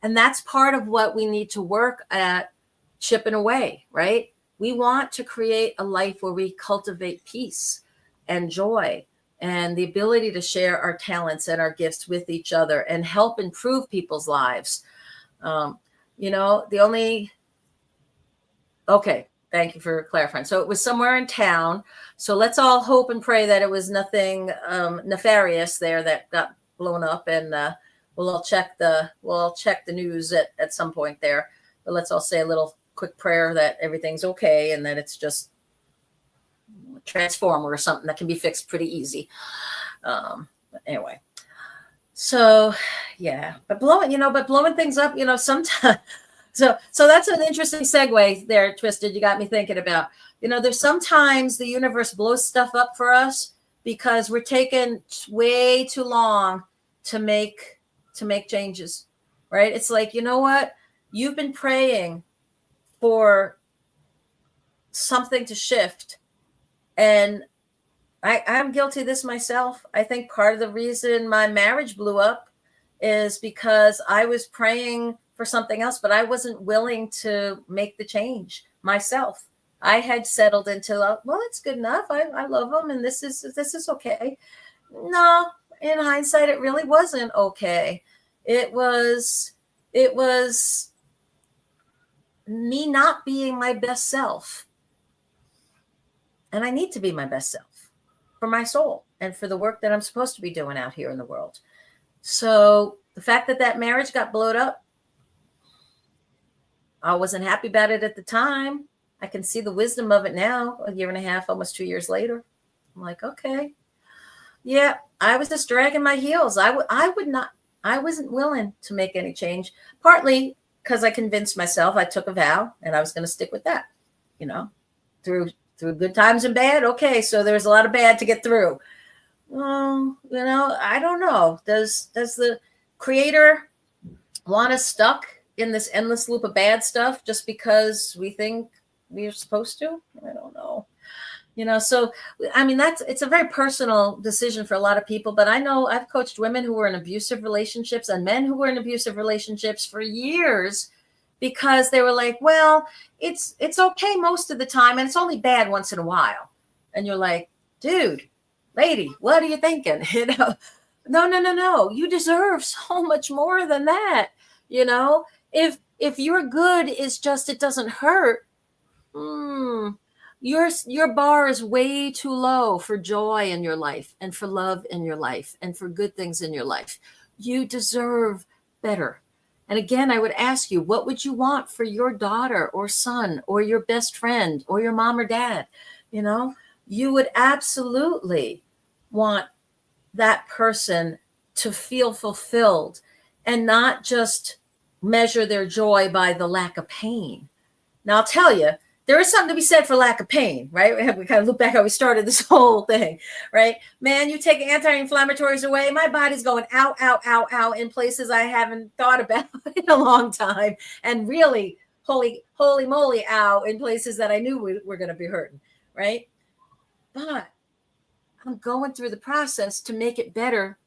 And that's part of what we need to work at chipping away, right? We want to create a life where we cultivate peace and joy and the ability to share our talents and our gifts with each other and help improve people's lives. Okay. Thank you for clarifying. So it was somewhere in town. So let's all hope and pray that it was nothing nefarious there that got blown up. And we'll all check the news at some point there. But let's all say a little quick prayer that everything's okay and that it's just a transformer or something that can be fixed pretty easy. But anyway, so yeah, but blowing things up, sometimes. So that's an interesting segue there, Twisted. You got me thinking about, there's sometimes the universe blows stuff up for us because we're taking way too long to make changes, right? It's like, you know what? You've been praying for something to shift. And I'm guilty of this myself. I think part of the reason my marriage blew up is because I was praying for something else, but I wasn't willing to make the change myself. I had settled into, well, it's good enough. I love him, and this is okay. No, in hindsight, it really wasn't okay. It was me not being my best self. And I need to be my best self for my soul and for the work that I'm supposed to be doing out here in the world. So the fact that marriage got blown up, I wasn't happy about it at the time. I can see the wisdom of it now, a year and a half, almost 2 years later. I'm like, okay. Yeah, I was just dragging my heels. I wasn't willing to make any change, partly because I convinced myself. I took a vow and I was going to stick with that, through good times and bad. Okay, so there's a lot of bad to get through. I don't know. Does the Creator want us stuck in this endless loop of bad stuff just because we think we're supposed to? I don't know. So I mean, it's a very personal decision for a lot of people, but I know I've coached women who were in abusive relationships and men who were in abusive relationships for years because they were like, well, it's okay most of the time and it's only bad once in a while. And you're like, dude, lady, what are you thinking? No. You deserve so much more than that. If your good is just, it doesn't hurt, your bar is way too low for joy in your life and for love in your life and for good things in your life. You deserve better. And again, I would ask you, what would you want for your daughter or son or your best friend or your mom or dad? You would absolutely want that person to feel fulfilled and not just measure their joy by the lack of pain. Now, I'll tell you, there is something to be said for lack of pain, right? We kind of look back how we started this whole thing, right? Man, you take anti-inflammatories away, my body's going ow, ow, ow, ow in places I haven't thought about in a long time. And really, holy moly, ow, in places that I knew we were going to be hurting, right? But I'm going through the process to make it better.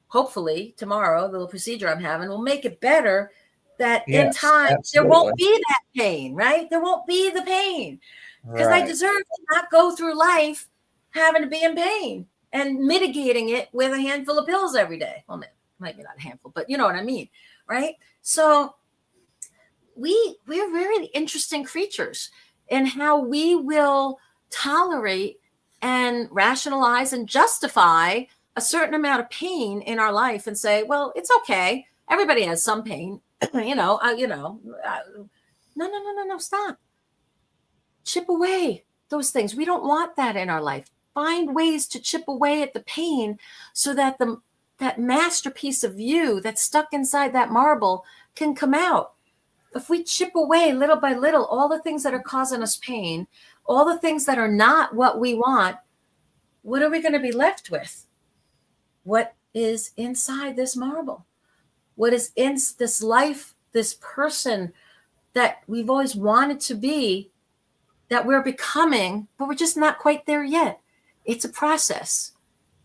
Hopefully tomorrow, the little procedure I'm having will make it better, that in time, absolutely, there won't be that pain, right? There won't be the pain because I deserve to not go through life having to be in pain and mitigating it with a handful of pills every day. Well, maybe not a handful, but you know what I mean, right? So we're very interesting creatures in how we will tolerate and rationalize and justify a certain amount of pain in our life and say, well, it's okay. Everybody has some pain. No, stop. Chip away those things. We don't want that in our life. Find ways to chip away at the pain so that that masterpiece of you that's stuck inside that marble can come out. If we chip away little by little, all the things that are causing us pain, all the things that are not what we want, what are we going to be left with? What is inside this marble? What is in this life, this person that we've always wanted to be, that we're becoming, but we're just not quite there yet. It's a process.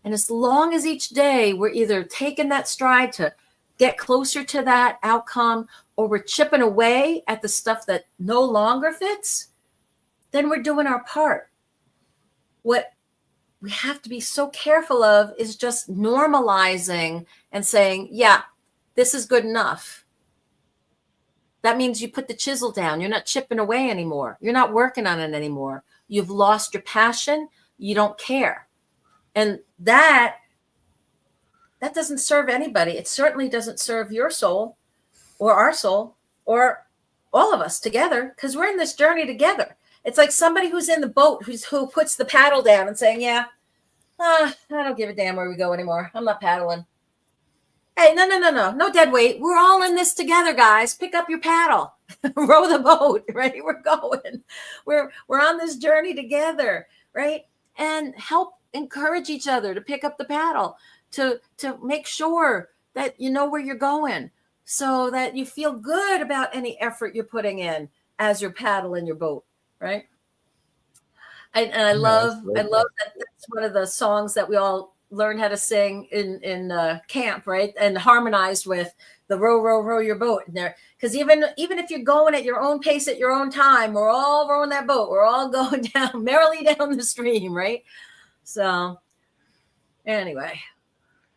And as long as each day we're either taking that stride to get closer to that outcome or we're chipping away at the stuff that no longer fits, then we're doing our part. What we have to be so careful of is just normalizing and saying, yeah, this is good enough. That means you put the chisel down. You're not chipping away anymore. You're not working on it anymore. You've lost your passion. You don't care. And that that doesn't serve anybody. It certainly doesn't serve your soul or our soul or all of us together, because we're in this journey together. It's like somebody who's in the boat who puts the paddle down and saying, yeah, I don't give a damn where we go anymore. I'm not paddling. Hey, no dead weight. We're all in this together, guys. Pick up your paddle, row the boat, right? We're going. We're on this journey together, right? And help encourage each other to pick up the paddle, to make sure that you know where you're going, so that you feel good about any effort you're putting in as you're paddling your boat, right? I love that that's one of the songs that we all learned how to sing in camp, right? And harmonized with the row your boat in there. Because even if you're going at your own pace at your own time, we're all rowing that boat. We're all going down merrily down the stream, right? So anyway,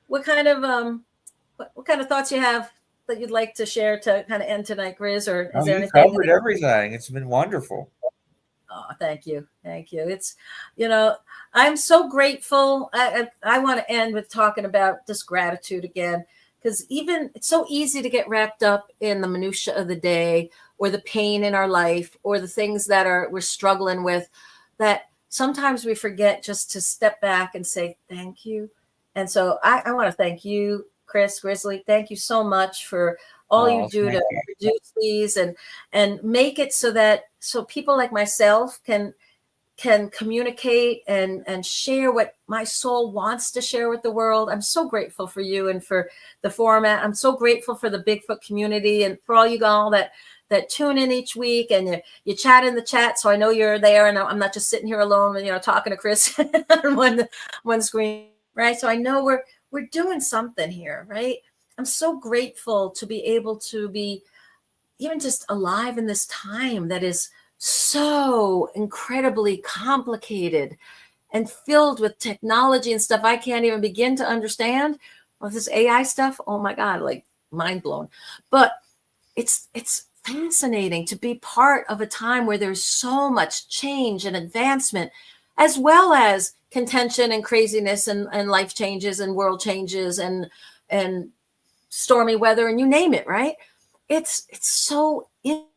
what kind of thoughts you have that you'd like to share to kind of end tonight, Grizz? Or is there You anything? covered everything. It's been wonderful. Oh, thank you. It's, I'm so grateful. I want to end with talking about this gratitude again, because even it's so easy to get wrapped up in the minutia of the day, or the pain in our life, or the things that we're struggling with, that sometimes we forget just to step back and say thank you. And so I want to thank you, Chris Grizzly. Thank you so much for all you do to produce these and make it so people like myself can communicate and share what my soul wants to share with the world. I'm so grateful for you and for the format. I'm so grateful for the Bigfoot community and for all you all that tune in each week and you chat in the chat. So I know you're there and I'm not just sitting here alone, talking to Chris on one screen, right? So I know we're doing something here, right? I'm so grateful to be able to be even just alive in this time that is so incredibly complicated and filled with technology and stuff I can't even begin to understand. Well, this AI stuff, oh my God, like mind blown. But it's fascinating to be part of a time where there's so much change and advancement, as well as contention and craziness and life changes and world changes and stormy weather and you name it, right? It's so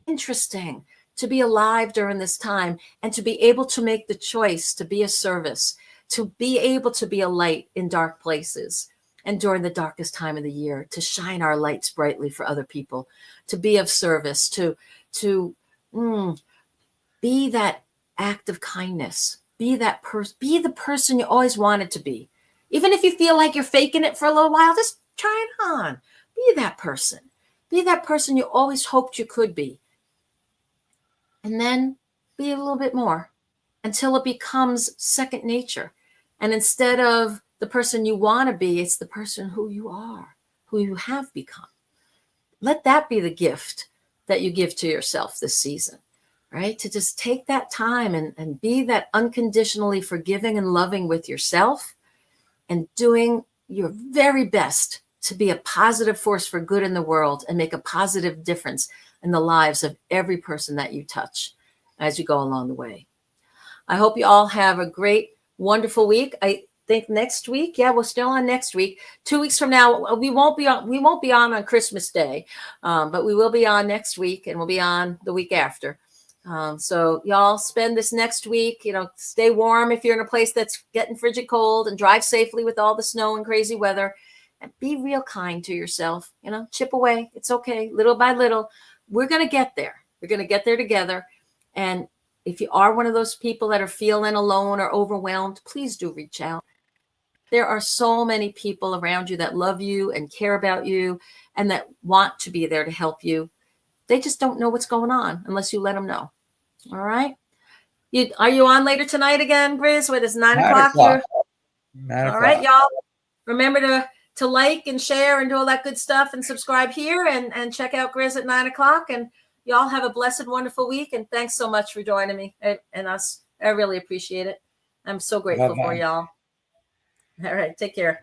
interesting to be alive during this time and to be able to make the choice to be a service, to be able to be a light in dark places and during the darkest time of the year, to shine our lights brightly for other people, to be of service, to be that act of kindness, be the person you always wanted to be. Even if you feel like you're faking it for a little while, just try it on. Be that person. Be that person you always hoped you could be. And then be a little bit more until it becomes second nature. And instead of the person you want to be, it's the person who you are, who you have become. Let that be the gift that you give to yourself this season, right? To just take that time and be that unconditionally forgiving and loving with yourself and doing your very best to be a positive force for good in the world and make a positive difference in the lives of every person that you touch as you go along the way. I hope you all have a great, wonderful week. I think next week, we're still on next week. 2 weeks from now, we won't be on Christmas Day, but we will be on next week, and we'll be on the week after. So y'all spend this next week, stay warm if you're in a place that's getting frigid cold, and drive safely with all the snow and crazy weather, and be real kind to yourself, chip away. It's okay. Little by little, we're going to get there. We're going to get there together. And if you are one of those people that are feeling alone or overwhelmed, please do reach out. There are so many people around you that love you and care about you and that want to be there to help you. They just don't know what's going on unless you let them know. All right. Are you on later tonight again, Grizz? What is 9 o'clock? 9 o'clock. All right, y'all. Remember to like and share and do all that good stuff and subscribe here and check out Grizz at 9 o'clock. And y'all have a blessed, wonderful week. And thanks so much for joining me and us. I really appreciate it. I'm so grateful for y'all. All right. Take care.